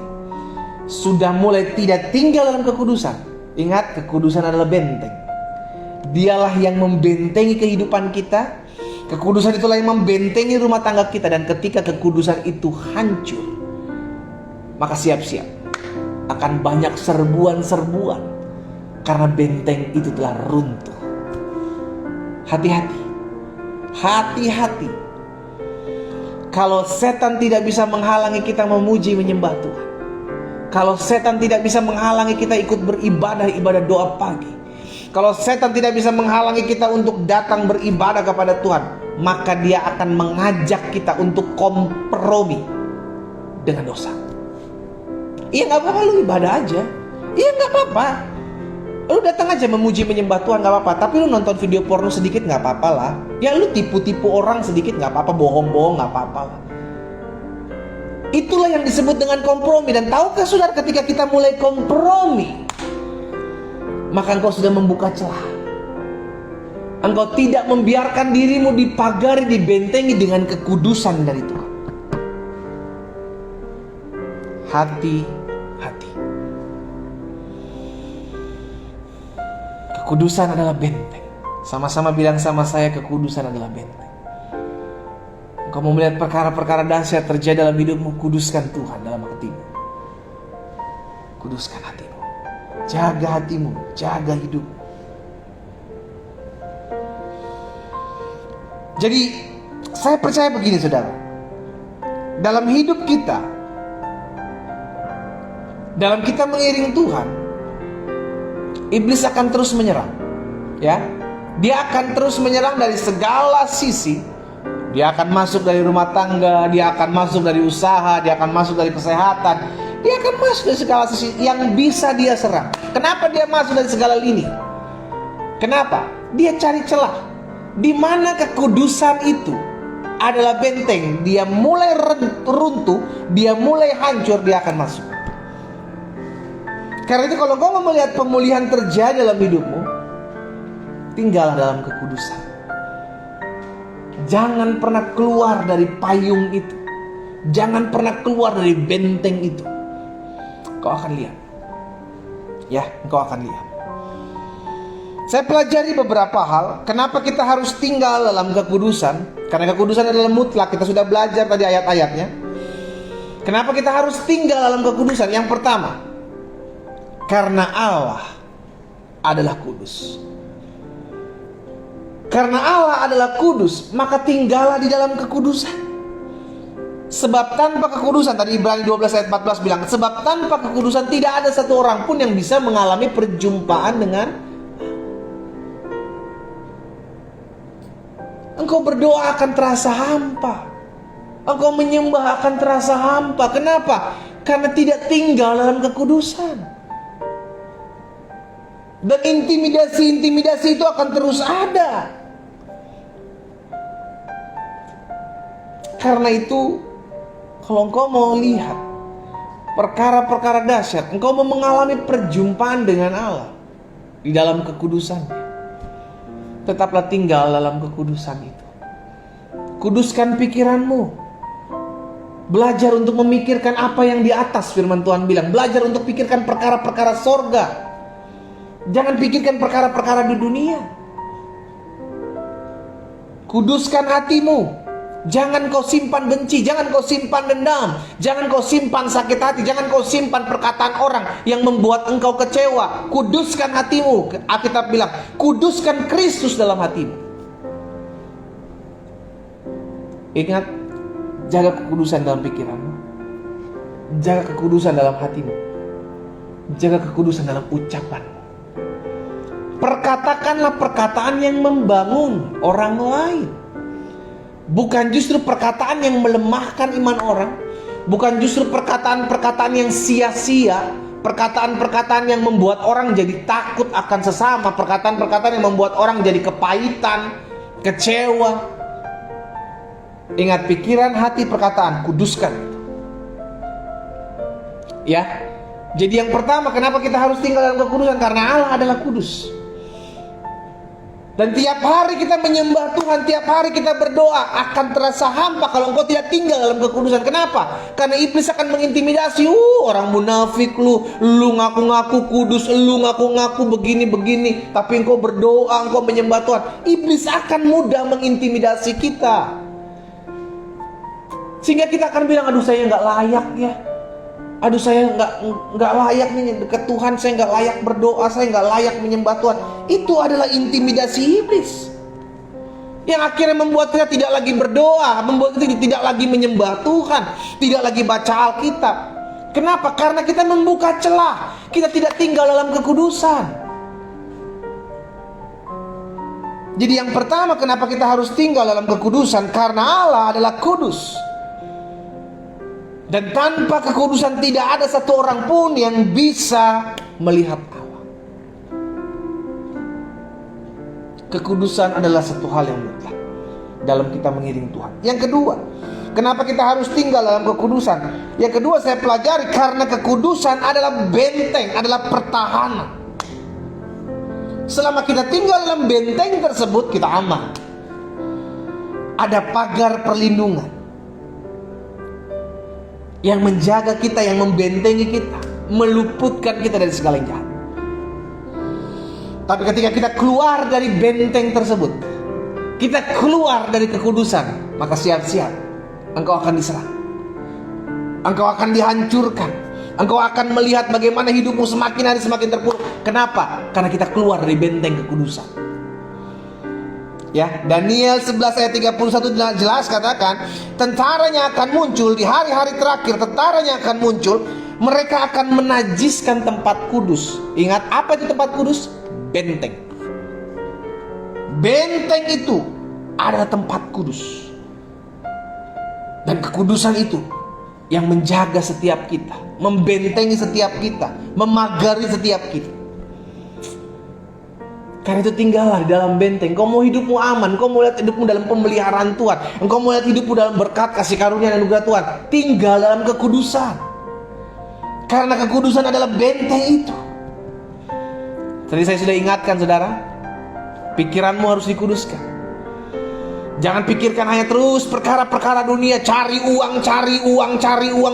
sudah mulai tidak tinggal dalam kekudusan, ingat, kekudusan adalah benteng. Dialah yang membentengi kehidupan kita. Kekudusan itulah yang membentengi rumah tangga kita. Dan ketika kekudusan itu hancur, maka siap-siap akan banyak serbuan-serbuan, karena benteng itu telah runtuh. Hati-hati, hati-hati. Kalau setan tidak bisa menghalangi kita memuji menyembah Tuhan, kalau setan tidak bisa menghalangi kita ikut beribadah doa pagi, kalau setan tidak bisa menghalangi kita untuk datang beribadah kepada Tuhan, maka dia akan mengajak kita untuk kompromi dengan dosa. Iya gak apa-apa, lu ibadah aja. Iya gak apa-apa, lu datang aja memuji menyembah Tuhan gak apa-apa. Tapi lu nonton video porno sedikit gak apa-apa lah. Ya lu tipu-tipu orang sedikit gak apa-apa, bohong-bohong gak apa-apa lah. Itulah yang disebut dengan kompromi. Dan tahukah saudara, ketika kita mulai kompromi, maka engkau sudah membuka celah. Engkau tidak membiarkan dirimu dipagari, dibentengi dengan kekudusan dari Tuhan. Hati-hati. Kekudusan adalah benteng. Sama-sama bilang sama saya, kekudusan adalah benteng. Engkau mau melihat perkara-perkara dahsyat terjadi dalam hidupmu, kuduskan Tuhan dalam hatimu. Kuduskan hatimu. Jaga hatimu, jaga hidupmu. Jadi saya percaya begini saudara, dalam hidup kita, dalam kita mengiring Tuhan, iblis akan terus menyerang. Ya, dia akan terus menyerang dari segala sisi. Dia akan masuk dari rumah tangga, dia akan masuk dari usaha, dia akan masuk dari kesehatan, dia akan masuk dari segala sisi yang bisa dia serang. Kenapa dia masuk dari segala lini? Kenapa? Dia cari celah. Di mana kekudusan itu adalah benteng, dia mulai runtuh, dia mulai hancur, dia akan masuk. Karena itu kalau kau mau melihat pemulihan terjadi dalam hidupmu, tinggallah dalam kekudusan. Jangan pernah keluar dari payung itu. Jangan pernah keluar dari benteng itu. Kau akan lihat. Ya, kau akan lihat. Saya pelajari beberapa hal. Kenapa kita harus tinggal dalam kekudusan? Karena kekudusan adalah mutlak. Kita sudah belajar tadi ayat-ayatnya. Kenapa kita harus tinggal dalam kekudusan? Yang pertama, karena Allah adalah kudus. Karena Allah adalah kudus, maka tinggallah di dalam kekudusan. Sebab tanpa kekudusan, tadi Ibrani 12 ayat 14 bilang, sebab tanpa kekudusan tidak ada satu orang pun yang bisa mengalami perjumpaan dengan. Engkau berdoa akan terasa hampa. Engkau menyembah akan terasa hampa. Kenapa? Karena tidak tinggal dalam kekudusan. Dan intimidasi itu akan terus ada. Karena itu, kalau engkau mau lihat perkara-perkara dahsyat, engkau mau mengalami perjumpaan dengan Allah di dalam kekudusannya, tetaplah tinggal dalam kekudusan itu. Kuduskan pikiranmu. Belajar untuk memikirkan apa yang di atas, firman Tuhan bilang. Belajar untuk pikirkan perkara-perkara sorga. Jangan pikirkan perkara-perkara di dunia. Kuduskan hatimu. Jangan kau simpan benci, jangan kau simpan dendam, jangan kau simpan sakit hati, jangan kau simpan perkataan orang yang membuat engkau kecewa. Kuduskan hatimu. Alkitab bilang, kuduskan Kristus dalam hatimu. Ingat, jaga kekudusan dalam pikiranmu, jaga kekudusan dalam hatimu, jaga kekudusan dalam ucapanmu. Perkatakanlah perkataan yang membangun orang lain. Bukan justru perkataan yang melemahkan iman orang. Bukan justru perkataan-perkataan yang sia-sia. Perkataan-perkataan yang membuat orang jadi takut akan sesama. Perkataan-perkataan yang membuat orang jadi kepahitan, kecewa. Ingat, pikiran, hati, perkataan, kuduskan. Ya. Jadi yang pertama, kenapa kita harus tinggal dalam kekudusan? Karena Allah adalah kudus. Dan tiap hari kita menyembah Tuhan, tiap hari kita berdoa, akan terasa hampa kalau engkau tidak tinggal dalam kekudusan. Kenapa? Karena iblis akan mengintimidasi. Orang munafik lu ngaku-ngaku kudus, lu ngaku-ngaku begini-begini, tapi engkau berdoa, engkau menyembah Tuhan. Iblis akan mudah mengintimidasi kita. Sehingga kita akan bilang, aduh saya gak layak ya. Aduh saya nggak layak nih dekat Tuhan, saya nggak layak berdoa, saya nggak layak menyembah Tuhan. Itu adalah intimidasi iblis. Yang akhirnya membuat kita tidak lagi berdoa, membuat kita tidak lagi menyembah Tuhan, tidak lagi baca Alkitab. Kenapa? Karena kita membuka celah. Kita tidak tinggal dalam kekudusan. Jadi yang pertama, kenapa kita harus tinggal dalam kekudusan? Karena Allah adalah kudus. Dan tanpa kekudusan tidak ada satu orang pun yang bisa melihat Allah. Kekudusan adalah satu hal yang mutlak dalam kita mengiring Tuhan. Yang kedua, kenapa kita harus tinggal dalam kekudusan? Yang kedua saya pelajari karena kekudusan adalah benteng, adalah pertahanan. Selama kita tinggal dalam benteng tersebut, kita aman. Ada pagar perlindungan yang menjaga kita, yang membentengi kita, meluputkan kita dari segala yang jahat. Tapi ketika kita keluar dari benteng tersebut, kita keluar dari kekudusan, maka siap-siap engkau akan diserang, engkau akan dihancurkan, engkau akan melihat bagaimana hidupmu semakin hari semakin terpuruk. Kenapa? Karena kita keluar dari benteng kekudusan. Ya, Daniel 11 ayat 31 jelas katakan, tentaranya akan muncul di hari-hari terakhir, tentaranya akan muncul, mereka akan menajiskan tempat kudus. Ingat, apa itu tempat kudus? Benteng. Benteng itu adalah tempat kudus. Dan kekudusan itu yang menjaga setiap kita, membentengi setiap kita, memagari setiap kita. Karena itu tinggallah di dalam benteng. Kau mau hidupmu aman, kau mau lihat hidupmu dalam pemeliharaan Tuhan, engkau mau lihat hidupmu dalam berkat, kasih karunia dan anugerah Tuhan, tinggal dalam kekudusan. Karena kekudusan adalah benteng itu. Tadi saya sudah ingatkan saudara, pikiranmu harus dikuduskan. Jangan pikirkan hanya terus perkara-perkara dunia, cari uang,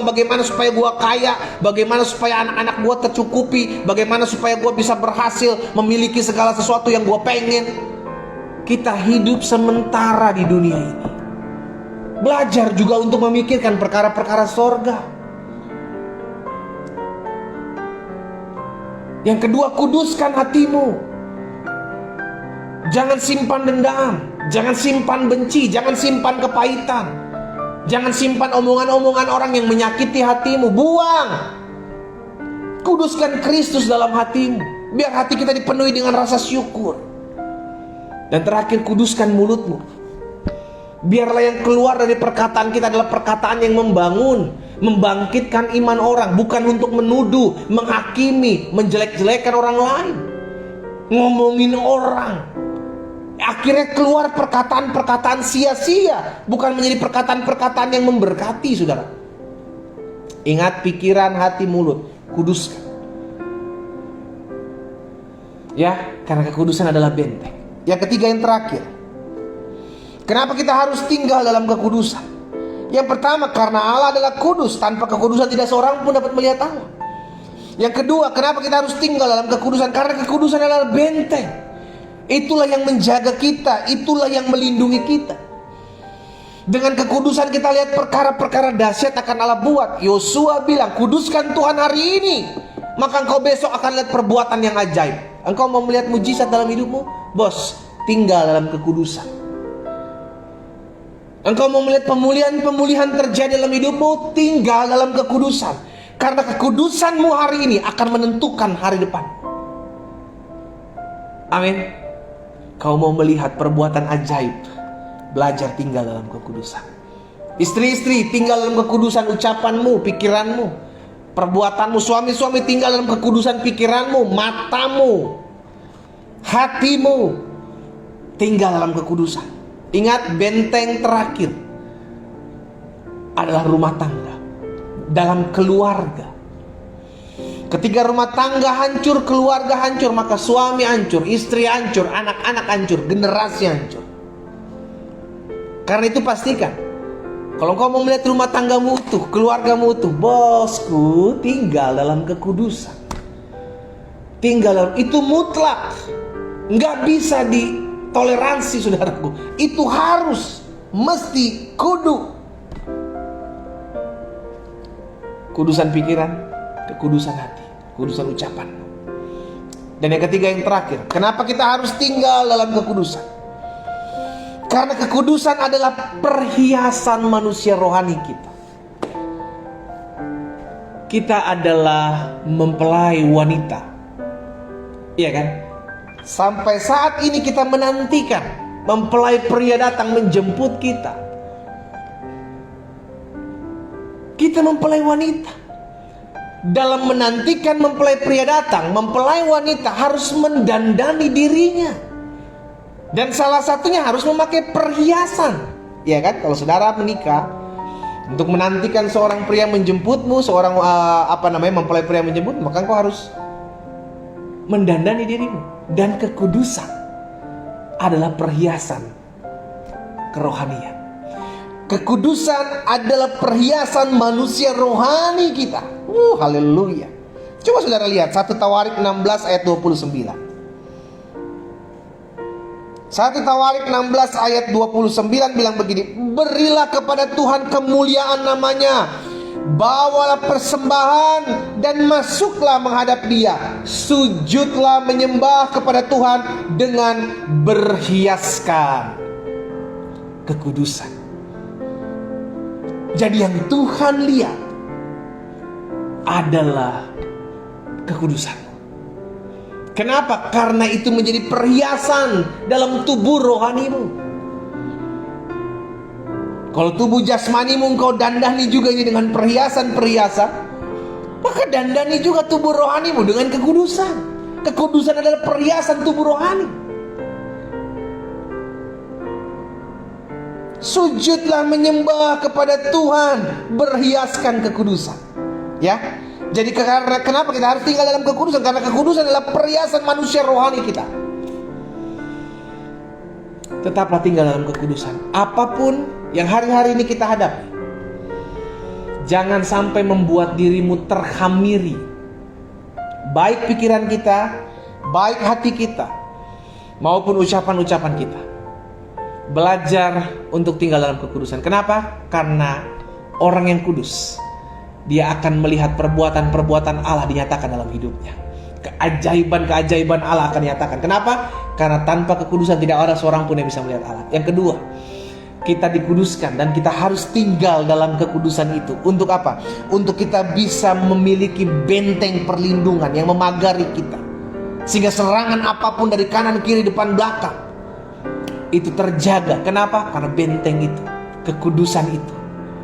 bagaimana supaya gua kaya, bagaimana supaya anak-anak gua tercukupi, bagaimana supaya gua bisa berhasil memiliki segala sesuatu yang gua pengen. Kita hidup sementara di dunia ini. Belajar juga untuk memikirkan perkara-perkara sorga. Yang kedua, kuduskan hatimu. Jangan simpan dendam, jangan simpan benci, jangan simpan kepahitan, jangan simpan omongan-omongan orang yang menyakiti hatimu. Buang. Kuduskan Kristus dalam hatimu, biar hati kita dipenuhi dengan rasa syukur. Dan terakhir, kuduskan mulutmu. Biarlah yang keluar dari perkataan kita adalah perkataan yang membangun, membangkitkan iman orang, bukan untuk menuduh, menghakimi, menjelek-jelekan orang lain, ngomongin orang. Akhirnya keluar perkataan-perkataan sia-sia, bukan menjadi perkataan-perkataan yang memberkati, saudara. Ingat, pikiran, hati, mulut, kuduskan. Ya, karena kekudusan adalah benteng. Yang ketiga, yang terakhir, kenapa kita harus tinggal dalam kekudusan? Yang pertama, karena Allah adalah kudus. Tanpa kekudusan tidak seorang pun dapat melihat Allah. Yang kedua, kenapa kita harus tinggal dalam kekudusan? Karena kekudusan adalah benteng. Itulah yang menjaga kita, itulah yang melindungi kita. Dengan kekudusan kita lihat perkara-perkara dahsyat akan Allah buat. Yosua bilang, kuduskan Tuhan hari ini, maka engkau besok akan lihat perbuatan yang ajaib. Engkau mau melihat mujizat dalam hidupmu? Bos, tinggal dalam kekudusan. Engkau mau melihat pemulihan terjadi dalam hidupmu? Tinggal dalam kekudusan. Karena kekudusanmu hari ini akan menentukan hari depan. Amin. Kau mau melihat perbuatan ajaib, belajar tinggal dalam kekudusan. Istri-istri, tinggal dalam kekudusan ucapanmu, pikiranmu, perbuatanmu. Suami-suami, tinggal dalam kekudusan pikiranmu, matamu, hatimu, tinggal dalam kekudusan. Ingat, benteng terakhir adalah rumah tangga, dalam keluarga. Ketika rumah tangga hancur, keluarga hancur, maka suami hancur, istri hancur, anak-anak hancur, generasi hancur. Karena itu pastikan, kalau kau mau melihat rumah tanggamu utuh, keluargamu utuh, bosku, tinggal dalam kekudusan. Tinggal dalam, itu mutlak, nggak bisa ditoleransi, saudaraku. Itu harus, mesti, kudu. Kudusan pikiran, kekudusan hati, kudusan ucapan. Dan yang ketiga, yang terakhir, kenapa kita harus tinggal dalam kekudusan? Karena kekudusan adalah perhiasan manusia rohani kita. Kita adalah mempelai wanita. Iya kan? Sampai saat ini kita menantikan mempelai pria datang menjemput kita. Kita mempelai wanita. Dalam menantikan mempelai pria datang, mempelai wanita harus mendandani dirinya. Dan salah satunya harus memakai perhiasan. Ya kan? Kalau saudara menikah, untuk menantikan seorang pria menjemputmu, seorang mempelai pria menjemput, maka engkau harus mendandani dirimu. Dan kekudusan adalah perhiasan kerohanian. Kekudusan adalah perhiasan manusia rohani kita. Haleluya. Coba saudara lihat 1 Tawarik 16 ayat 29. 1 Tawarik 16 ayat 29 bilang begini, berilah kepada Tuhan kemuliaan namanya, bawalah persembahan dan masuklah menghadap Dia, sujudlah menyembah kepada Tuhan dengan berhiaskan kekudusan. Jadi yang Tuhan lihat adalah kekudusan. Kenapa? Karena itu menjadi perhiasan dalam tubuh rohanimu. Kalau tubuh jasmanimu engkau dandani juga ini dengan perhiasan-perhiasan, maka dandani juga tubuh rohanimu dengan kekudusan. Kekudusan adalah perhiasan tubuh rohani. Sujudlah menyembah kepada Tuhan, berhiaskan kekudusan. Ya. Jadi kenapa kita harus tinggal dalam kekudusan? Karena kekudusan adalah perhiasan manusia rohani kita. Tetaplah tinggal dalam kekudusan. Apapun yang hari-hari ini kita hadapi, jangan sampai membuat dirimu terkhamiri. Baik pikiran kita, baik hati kita, maupun ucapan-ucapan kita. Belajar untuk tinggal dalam kekudusan. Kenapa? Karena orang yang kudus, dia akan melihat perbuatan-perbuatan Allah dinyatakan dalam hidupnya. Keajaiban-keajaiban Allah akan dinyatakan. Kenapa? Karena tanpa kekudusan tidak ada seorang pun yang bisa melihat Allah. Yang kedua, kita dikuduskan dan kita harus tinggal dalam kekudusan itu. Untuk apa? Untuk kita bisa memiliki benteng perlindungan yang memagari kita, sehingga serangan apapun dari kanan, kiri, depan, belakang itu terjaga. Kenapa? Karena benteng itu, kekudusan itu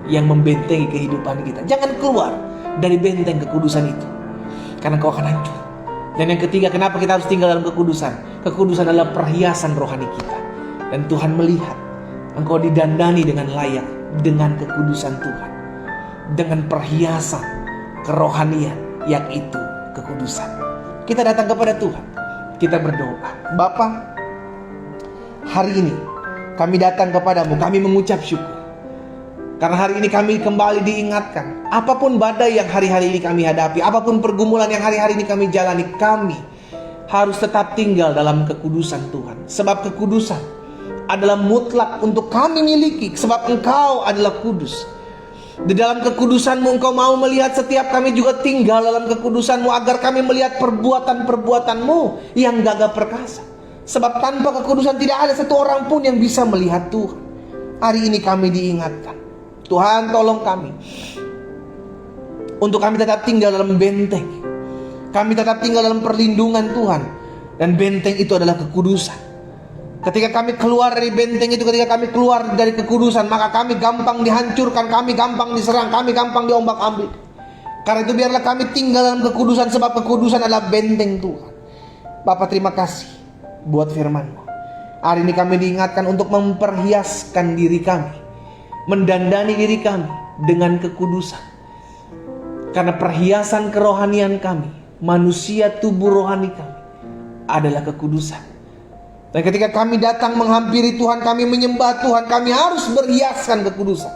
yang membentengi kehidupan kita. Jangan keluar dari benteng kekudusan itu, karena kau akan hancur. Dan yang ketiga, kenapa kita harus tinggal dalam kekudusan? Kekudusan adalah perhiasan rohani kita. Dan Tuhan melihat engkau didandani dengan layak dengan kekudusan Tuhan, dengan perhiasan kerohanian, yaitu kekudusan. Kita datang kepada Tuhan, kita berdoa, Bapa, hari ini kami datang kepadamu, kami mengucap syukur. Karena hari ini kami kembali diingatkan, apapun badai yang hari-hari ini kami hadapi, apapun pergumulan yang hari-hari ini kami jalani, kami harus tetap tinggal dalam kekudusan Tuhan. Sebab kekudusan adalah mutlak untuk kami miliki, sebab Engkau adalah kudus. Di dalam kekudusan-Mu Engkau mau melihat setiap kami juga tinggal dalam kekudusan-Mu, agar kami melihat perbuatan-perbuatan-Mu yang gagah perkasa. Sebab tanpa kekudusan tidak ada satu orang pun yang bisa melihat Tuhan. Hari ini kami diingatkan, Tuhan tolong kami untuk kami tetap tinggal dalam benteng. Kami tetap tinggal dalam perlindungan Tuhan. Dan benteng itu adalah kekudusan. Ketika kami keluar dari benteng itu, ketika kami keluar dari kekudusan, maka kami gampang dihancurkan, kami gampang diserang, kami gampang diombak-ambik. Karena itu biarlah kami tinggal dalam kekudusan, sebab kekudusan adalah benteng Tuhan. Bapa, terima kasih buat firman-Mu. Hari ini kami diingatkan untuk memperhiaskan diri kami, mendandani diri kami dengan kekudusan. Karena perhiasan kerohanian kami, manusia tubuh rohani kami, adalah kekudusan. Dan ketika kami datang menghampiri Tuhan, kami menyembah Tuhan, kami harus berhiaskan kekudusan.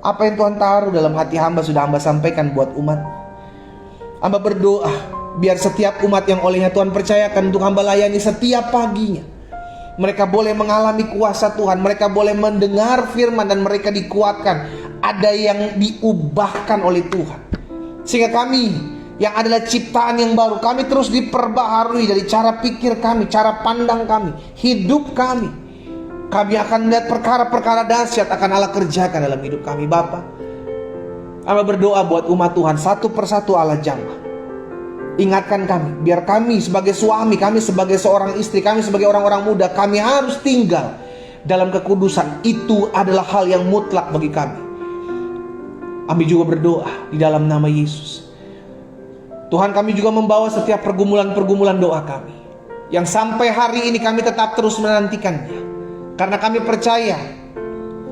Apa yang Tuhan taruh dalam hati hamba sudah hamba sampaikan buat umat. Hamba berdoa biar setiap umat yang olehnya Tuhan percayakan untuk hamba layani setiap paginya, mereka boleh mengalami kuasa Tuhan, mereka boleh mendengar firman, dan mereka dikuatkan. Ada yang diubahkan oleh Tuhan, sehingga kami yang adalah ciptaan yang baru, kami terus diperbaharui dari cara pikir kami, cara pandang kami, hidup kami. Kami akan melihat perkara-perkara dahsyat akan Allah kerjakan dalam hidup kami. Bapa, kami berdoa buat umat Tuhan, satu persatu Allah jamah. Ingatkan kami, biar kami sebagai suami, kami sebagai seorang istri, kami sebagai orang-orang muda, kami harus tinggal dalam kekudusan. Itu adalah hal yang mutlak bagi kami. Kami juga berdoa di dalam nama Yesus. Tuhan, kami juga membawa setiap pergumulan-pergumulan doa kami, yang sampai hari ini kami tetap terus menantikannya. Karena kami percaya,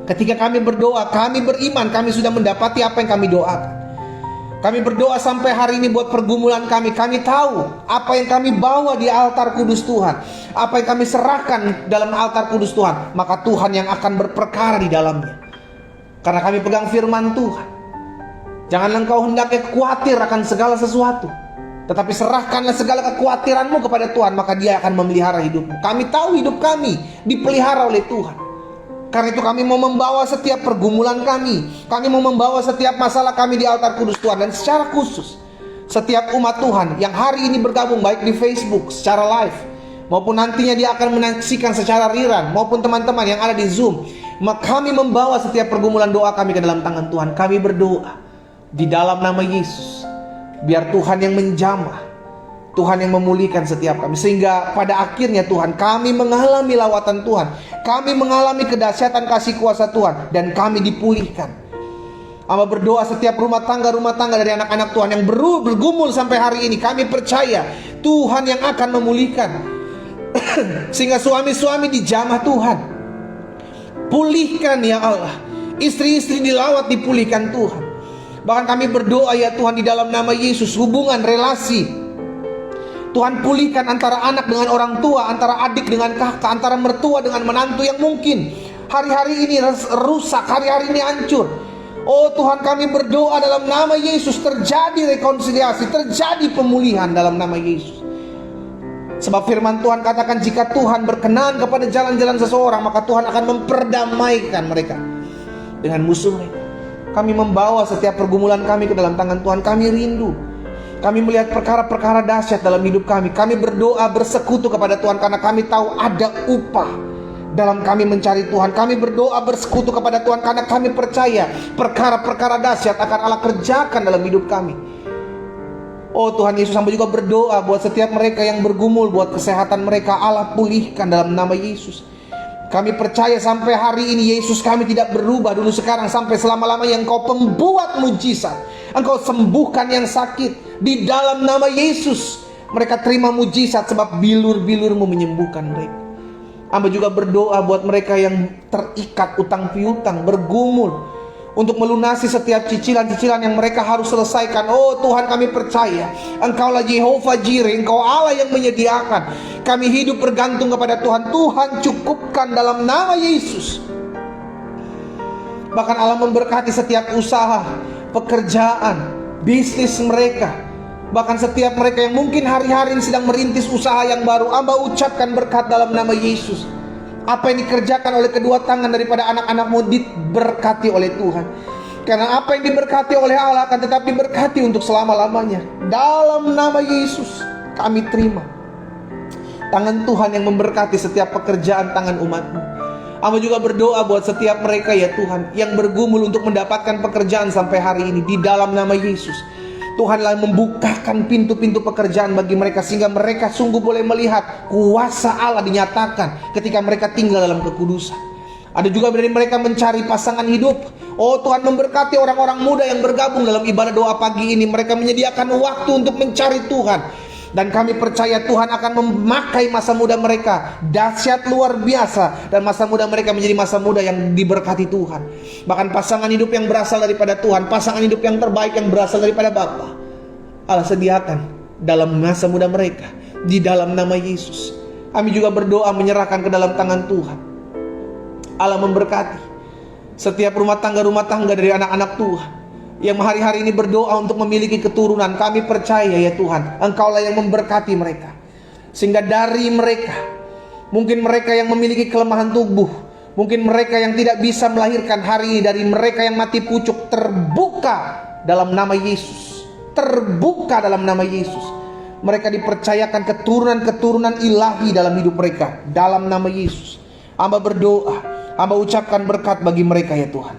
ketika kami berdoa, kami beriman, kami sudah mendapati apa yang kami doakan. Kami berdoa sampai hari ini buat pergumulan kami. Kami tahu apa yang kami bawa di altar kudus Tuhan, apa yang kami serahkan dalam altar kudus Tuhan, maka Tuhan yang akan berperkara di dalamnya. Karena kami pegang firman Tuhan. Janganlah engkau hendaknya khawatir akan segala sesuatu, tetapi serahkanlah segala kekhawatiranmu kepada Tuhan, maka Dia akan memelihara hidupmu. Kami tahu hidup kami dipelihara oleh Tuhan. Karena itu kami mau membawa setiap pergumulan kami mau membawa setiap masalah kami di altar kudus Tuhan. Dan secara khusus, setiap umat Tuhan yang hari ini bergabung baik di Facebook secara live, maupun nantinya dia akan menyaksikan secara rerun, maupun teman-teman yang ada di Zoom, maka kami membawa setiap pergumulan doa kami ke dalam tangan Tuhan. Kami berdoa di dalam nama Yesus, biar Tuhan yang menjamah, Tuhan yang memulihkan setiap kami, sehingga pada akhirnya Tuhan, kami mengalami lawatan Tuhan, kami mengalami kedahsyatan kasih kuasa Tuhan, dan kami dipulihkan. Amba berdoa setiap rumah tangga dari anak-anak Tuhan yang bergumul sampai hari ini, kami percaya Tuhan yang akan memulihkan. Sehingga suami-suami dijamah Tuhan, pulihkan ya Allah. Istri-istri dilawat, dipulihkan Tuhan. Bahkan kami berdoa ya Tuhan, di dalam nama Yesus, hubungan relasi Tuhan pulihkan antara anak dengan orang tua, antara adik dengan kakak, antara mertua dengan menantu yang mungkin hari-hari ini rusak, hari-hari ini hancur. Oh Tuhan, kami berdoa dalam nama Yesus, terjadi rekonsiliasi, terjadi pemulihan dalam nama Yesus. Sebab firman Tuhan katakan, jika Tuhan berkenan kepada jalan-jalan seseorang, maka Tuhan akan memperdamaikan mereka dengan musuh mereka. Kami membawa setiap pergumulan kami ke dalam tangan Tuhan. Kami rindu, kami melihat perkara-perkara dahsyat dalam hidup kami. Kami berdoa bersekutu kepada Tuhan, karena kami tahu ada upah dalam kami mencari Tuhan. Kami berdoa bersekutu kepada Tuhan, karena kami percaya perkara-perkara dahsyat akan Allah kerjakan dalam hidup kami. Oh Tuhan Yesus, hamba juga berdoa buat setiap mereka yang bergumul, buat kesehatan mereka, Allah pulihkan dalam nama Yesus. Kami percaya sampai hari ini Yesus kami tidak berubah, dulu sekarang sampai selama-lamanya. Engkau pembuat mujizat, Engkau sembuhkan yang sakit. Di dalam nama Yesus mereka terima mujizat, sebab bilur-bilur-Mu menyembuhkan mereka. Hamba juga berdoa buat mereka yang terikat utang piutang, bergumul untuk melunasi setiap cicilan-cicilan yang mereka harus selesaikan. Oh Tuhan, kami percaya Engkaulah Jehovah Jireh, Engkau Allah yang menyediakan. Kami hidup bergantung kepada Tuhan. Tuhan cukupkan dalam nama Yesus. Bahkan Allah memberkati setiap usaha, pekerjaan, bisnis mereka. Bahkan setiap mereka yang mungkin hari-hari ini sedang merintis usaha yang baru, Amba ucapkan berkat dalam nama Yesus. Apa yang dikerjakan oleh kedua tangan daripada anak-anak-Mu diberkati oleh Tuhan. Karena apa yang diberkati oleh Allah akan tetap diberkati untuk selama-lamanya. Dalam nama Yesus kami terima tangan Tuhan yang memberkati setiap pekerjaan tangan umat-Mu. Amba juga berdoa buat setiap mereka ya Tuhan, yang bergumul untuk mendapatkan pekerjaan sampai hari ini. Di dalam nama Yesus, Tuhanlah membukakan pintu-pintu pekerjaan bagi mereka, sehingga mereka sungguh boleh melihat kuasa Allah dinyatakan ketika mereka tinggal dalam kekudusan. Ada juga dari mereka mencari pasangan hidup. Oh Tuhan, memberkati orang-orang muda yang bergabung dalam ibadah doa pagi ini. Mereka menyediakan waktu untuk mencari Tuhan. Dan kami percaya Tuhan akan memakai masa muda mereka dahsyat luar biasa. Dan masa muda mereka menjadi masa muda yang diberkati Tuhan. Bahkan pasangan hidup yang berasal daripada Tuhan, pasangan hidup yang terbaik yang berasal daripada Bapa, Allah sediakan dalam masa muda mereka. Di dalam nama Yesus kami juga berdoa menyerahkan ke dalam tangan Tuhan. Allah memberkati setiap rumah tangga dari anak-anak Tuhan yang hari-hari ini berdoa untuk memiliki keturunan. Kami percaya ya Tuhan, Engkaulah yang memberkati mereka, sehingga dari mereka, mungkin mereka yang memiliki kelemahan tubuh, mungkin mereka yang tidak bisa melahirkan hari ini, dari mereka yang mati pucuk, terbuka dalam nama Yesus. Terbuka dalam nama Yesus. Mereka dipercayakan keturunan-keturunan ilahi dalam hidup mereka, dalam nama Yesus. Hamba berdoa, hamba ucapkan berkat bagi mereka ya Tuhan.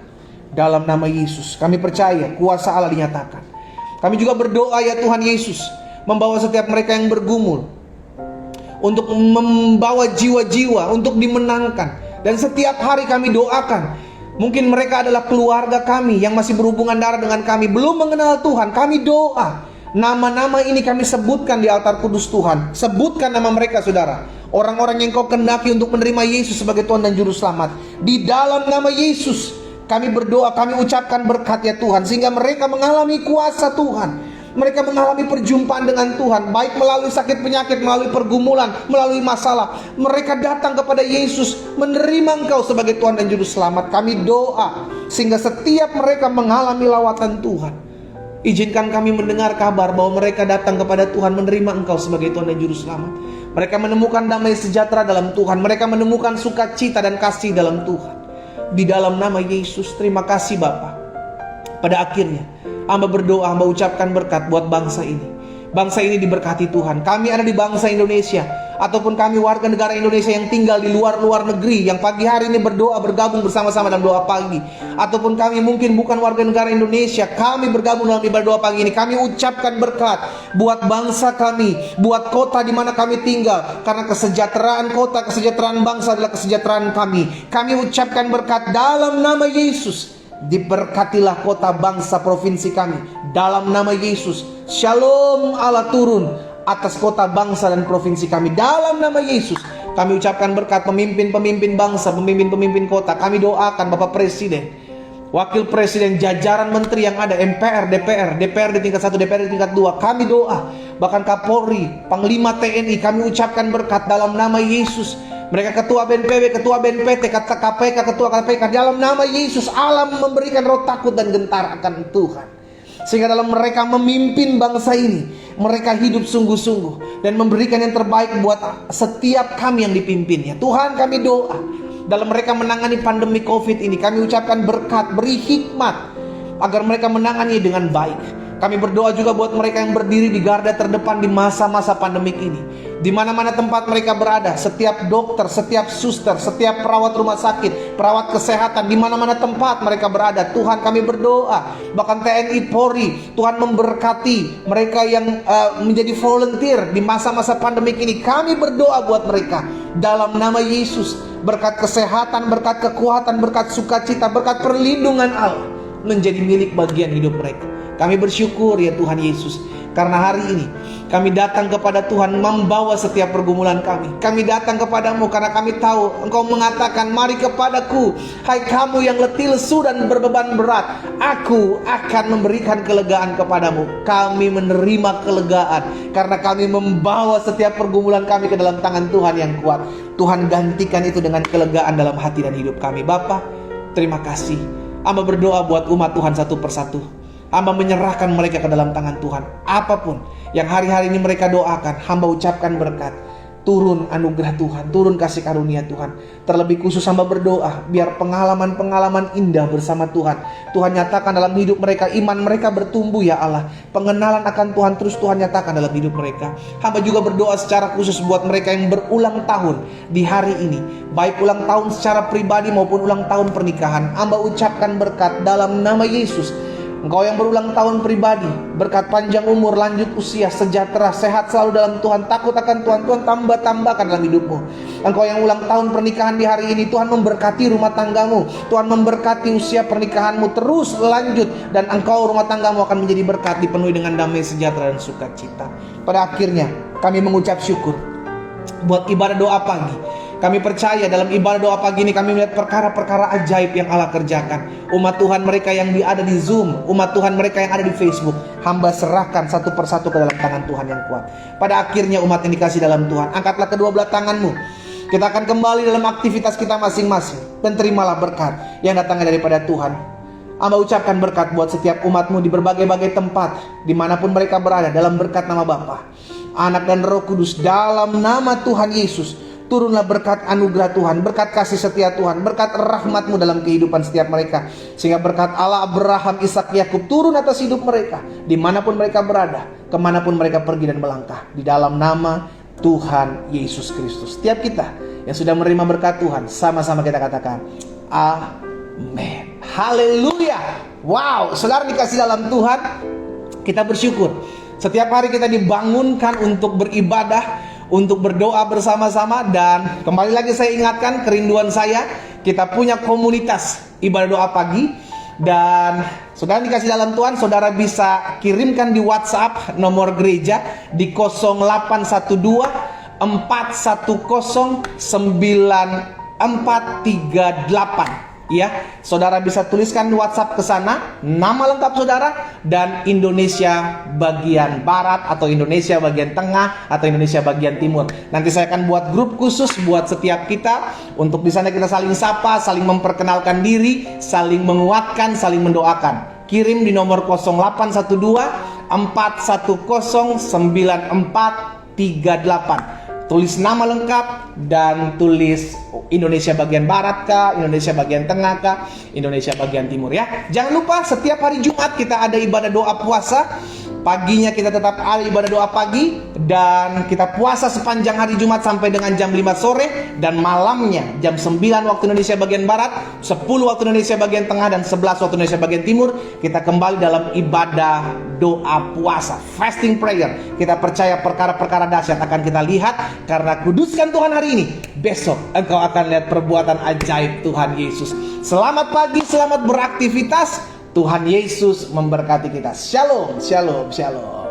Dalam nama Yesus, kami percaya kuasa Allah dinyatakan. Kami juga berdoa ya Tuhan Yesus, membawa setiap mereka yang bergumul, untuk membawa jiwa-jiwa, untuk dimenangkan. Dan setiap hari kami doakan, mungkin mereka adalah keluarga kami yang masih berhubungan darah dengan kami, belum mengenal Tuhan. Kami doa, nama-nama ini kami sebutkan di altar kudus Tuhan. Sebutkan nama mereka saudara, orang-orang yang kau kehendaki untuk menerima Yesus sebagai Tuhan dan Juru Selamat. Di dalam nama Yesus kami berdoa, kami ucapkan berkat ya Tuhan, sehingga mereka mengalami kuasa Tuhan. Mereka mengalami perjumpaan dengan Tuhan, baik melalui sakit penyakit, melalui pergumulan, melalui masalah. Mereka datang kepada Yesus, menerima Engkau sebagai Tuhan dan Juru Selamat. Kami doa, sehingga setiap mereka mengalami lawatan Tuhan. Izinkan kami mendengar kabar bahwa mereka datang kepada Tuhan, menerima Engkau sebagai Tuhan dan Juru Selamat. Mereka menemukan damai sejahtera dalam Tuhan. Mereka menemukan sukacita dan kasih dalam Tuhan. Di dalam nama Yesus, terima kasih Bapa. Pada akhirnya hamba berdoa, hamba ucapkan berkat buat bangsa ini. Bangsa ini diberkati Tuhan. Kami ada di bangsa Indonesia, ataupun kami warga negara Indonesia yang tinggal di luar negeri, yang pagi hari ini berdoa, bergabung bersama-sama dalam doa pagi. Ataupun kami mungkin bukan warga negara Indonesia, kami bergabung dalam ibadah doa pagi ini. Kami ucapkan berkat buat bangsa kami, buat kota di mana kami tinggal. Karena kesejahteraan kota, kesejahteraan bangsa adalah kesejahteraan kami. Kami ucapkan berkat dalam nama Yesus. Diberkatilah kota, bangsa, provinsi kami dalam nama Yesus. Shalom Allah turun atas kota, bangsa, dan provinsi kami dalam nama Yesus. Kami ucapkan berkat pemimpin-pemimpin bangsa, pemimpin-pemimpin kota. Kami doakan Bapak Presiden, Wakil Presiden, jajaran menteri yang ada, MPR, DPR di tingkat 1, DPR di tingkat 2. Kami doa, bahkan Kapolri, Panglima TNI, kami ucapkan berkat dalam nama Yesus. Mereka ketua BNPB, ketua BNPT, kata KPK, ketua KPK, dalam nama Yesus Allah memberikan roh takut dan gentar akan Tuhan. Sehingga dalam mereka memimpin bangsa ini, mereka hidup sungguh-sungguh dan memberikan yang terbaik buat setiap kami yang dipimpinnya. Tuhan, kami doa dalam mereka menangani pandemi COVID ini, kami ucapkan berkat, beri hikmat agar mereka menangani dengan baik. Kami berdoa juga buat mereka yang berdiri di garda terdepan di masa-masa pandemik ini. Di mana-mana tempat mereka berada, setiap dokter, setiap suster, setiap perawat rumah sakit, perawat kesehatan, di mana-mana tempat mereka berada, Tuhan kami berdoa. Bahkan TNI Polri, Tuhan memberkati mereka yang menjadi volunteer di masa-masa pandemik ini. Kami berdoa buat mereka dalam nama Yesus. Berkat kesehatan, berkat kekuatan, berkat sukacita, berkat perlindungan Allah menjadi milik bagian hidup mereka. Kami bersyukur ya Tuhan Yesus, karena hari ini kami datang kepada Tuhan membawa setiap pergumulan kami. Kami datang kepadamu karena kami tahu Engkau mengatakan, mari kepadaku hai kamu yang letih lesu dan berbeban berat, aku akan memberikan kelegaan kepadamu. Kami menerima kelegaan karena kami membawa setiap pergumulan kami ke dalam tangan Tuhan yang kuat. Tuhan gantikan itu dengan kelegaan dalam hati dan hidup kami. Bapa, terima kasih. Hamba berdoa buat umat Tuhan satu persatu. Hamba menyerahkan mereka ke dalam tangan Tuhan. Apapun yang hari-hari ini mereka doakan, hamba ucapkan berkat. Turun anugerah Tuhan, turun kasih karunia Tuhan. Terlebih khusus hamba berdoa, biar pengalaman-pengalaman indah bersama Tuhan Tuhan nyatakan dalam hidup mereka. Iman mereka bertumbuh ya Allah. Pengenalan akan Tuhan terus Tuhan nyatakan dalam hidup mereka. Hamba juga berdoa secara khusus buat mereka yang berulang tahun di hari ini, baik ulang tahun secara pribadi maupun ulang tahun pernikahan. Hamba ucapkan berkat dalam nama Yesus. Engkau yang berulang tahun pribadi, berkat panjang umur, lanjut usia, sejahtera, sehat selalu dalam Tuhan, takut akan Tuhan, Tuhan tambah-tambahkan dalam hidupmu. Engkau yang ulang tahun pernikahan di hari ini, Tuhan memberkati rumah tanggamu, Tuhan memberkati usia pernikahanmu terus lanjut, dan engkau rumah tanggamu akan menjadi berkat, dipenuhi dengan damai sejahtera dan sukacita. Pada akhirnya kami mengucap syukur buat ibadah doa pagi. Kami percaya dalam ibadah doa pagi ini kami melihat perkara-perkara ajaib yang Allah kerjakan. Umat Tuhan mereka yang ada di Zoom, umat Tuhan mereka yang ada di Facebook, hamba serahkan satu persatu ke dalam tangan Tuhan yang kuat. Pada akhirnya umat yang dikasih dalam Tuhan, angkatlah kedua belah tanganmu. Kita akan kembali dalam aktivitas kita masing-masing, dan terimalah berkat yang datangnya daripada Tuhan. Hamba ucapkan berkat buat setiap umatmu di berbagai-bagai tempat, dimanapun mereka berada, dalam berkat nama Bapa, Anak, dan Roh Kudus, dalam nama Tuhan Yesus. Turunlah berkat anugerah Tuhan, berkat kasih setia Tuhan, berkat rahmat-Mu dalam kehidupan setiap mereka. Sehingga berkat Allah Abraham, Ishak, Yakub turun atas hidup mereka, dimanapun mereka berada, kemanapun mereka pergi dan melangkah. Di dalam nama Tuhan Yesus Kristus. Setiap kita yang sudah menerima berkat Tuhan, sama-sama kita katakan amin. Haleluya. Wow, saudara dikasih dalam Tuhan, kita bersyukur. Setiap hari kita dibangunkan untuk beribadah, untuk berdoa bersama-sama. Dan kembali lagi saya ingatkan, kerinduan saya, kita punya komunitas ibadah doa pagi. Dan saudara dikasih dalam Tuhan, saudara bisa kirimkan di WhatsApp nomor gereja di 0812 410 9438. Ya, saudara bisa tuliskan di WhatsApp ke sana nama lengkap saudara dan Indonesia bagian barat atau Indonesia bagian tengah atau Indonesia bagian timur. Nanti saya akan buat grup khusus buat setiap kita, untuk di sana kita saling sapa, saling memperkenalkan diri, saling menguatkan, saling mendoakan. Kirim di nomor 0812 410 9438. Tulis nama lengkap dan tulis Indonesia bagian barat kah, Indonesia bagian tengah kah, Indonesia bagian timur ya. Jangan lupa setiap hari Jumat kita ada ibadah doa puasa. Paginya kita tetap ada ibadah doa pagi, dan kita puasa sepanjang hari Jumat sampai dengan jam 5 sore, dan malamnya jam 9 waktu Indonesia bagian barat, 10 waktu Indonesia bagian tengah, dan 11 waktu Indonesia bagian timur, kita kembali dalam ibadah doa puasa, fasting prayer. Kita percaya perkara-perkara dahsyat akan kita lihat, karena kuduskan Tuhan hari ini. Besok engkau akan lihat perbuatan ajaib Tuhan Yesus. Selamat pagi, selamat beraktivitas. Tuhan Yesus memberkati kita. Shalom, shalom, shalom.